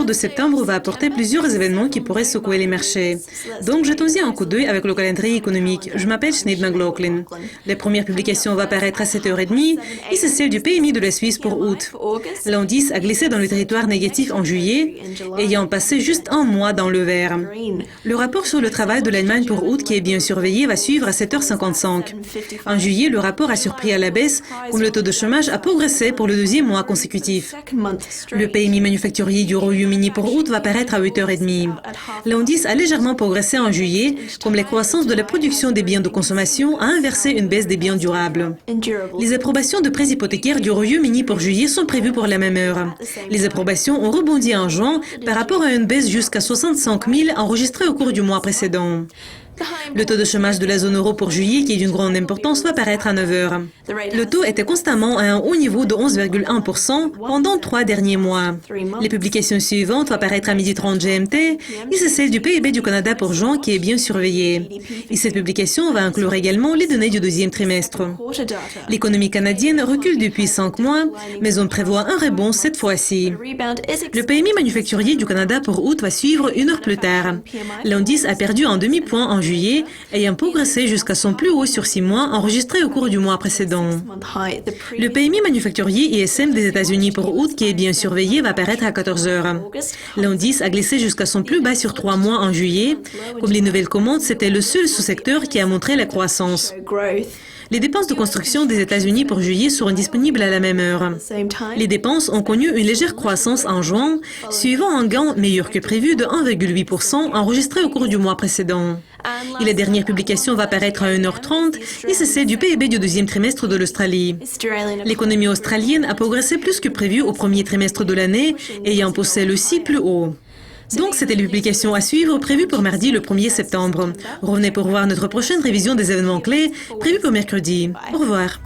de septembre va apporter plusieurs événements qui pourraient secouer les marchés. Donc, jetons-y un coup d'œil avec le calendrier économique. Je m'appelle Sinead McLaughlin. Les premières publications vont apparaître à 7h30 et c'est celle du PMI de la Suisse pour août. L'indice a glissé dans le territoire négatif en juillet, ayant passé juste un mois dans le vert. Le rapport sur le travail de l'Allemagne pour août, qui est bien surveillé, va suivre à 7h55. En juillet, le rapport a surpris à la baisse, comme le taux de chômage a progressé pour le deuxième mois consécutif. Le PMI manufacturier du Royaume-Uni pour août va paraître à 8h30. L'indice a légèrement progressé en juillet, comme la croissance de la production des biens de consommation a inversé une baisse des biens durables. Les approbations de prêts hypothécaires du Royaume-Uni pour juillet sont prévues pour la même heure. Les approbations ont rebondi en juin par rapport à une baisse jusqu'à 65 000 enregistrée au cours du mois précédent. Le taux de chômage de la zone euro pour juillet, qui est d'une grande importance, va paraître à 9h. Le taux était constamment à un haut niveau de 11,1% pendant 3 derniers mois. Les publications suivantes vont paraître à 12h30 GMT et c'est celle du PIB du Canada pour juin qui est bien surveillée. Et cette publication va inclure également les données du deuxième trimestre. L'économie canadienne recule depuis 5 mois, mais on prévoit un rebond cette fois-ci. Le PMI manufacturier du Canada pour août va suivre une heure plus tard. L'indice a perdu un demi-point en juillet, ayant progressé jusqu'à son plus haut sur 6 mois enregistré au cours du mois précédent. Le PMI manufacturier ISM des États-Unis pour août, qui est bien surveillé, va paraître à 14h. L'indice a glissé jusqu'à son plus bas sur 3 mois en juillet. Comme les nouvelles commandes, c'était le seul sous-secteur qui a montré la croissance. Les dépenses de construction des États-Unis pour juillet seront disponibles à la même heure. Les dépenses ont connu une légère croissance en juin, suivant un gain meilleur que prévu de 1,8% enregistré au cours du mois précédent. Et la dernière publication va paraître à 1h30 et c'est celle du PIB du deuxième trimestre de l'Australie. L'économie australienne a progressé plus que prévu au premier trimestre de l'année, ayant poussé le CI plus haut. Donc, c'était les publications à suivre prévues pour mardi le 1er septembre. Revenez pour voir notre prochaine révision des événements clés prévus pour mercredi. Au revoir.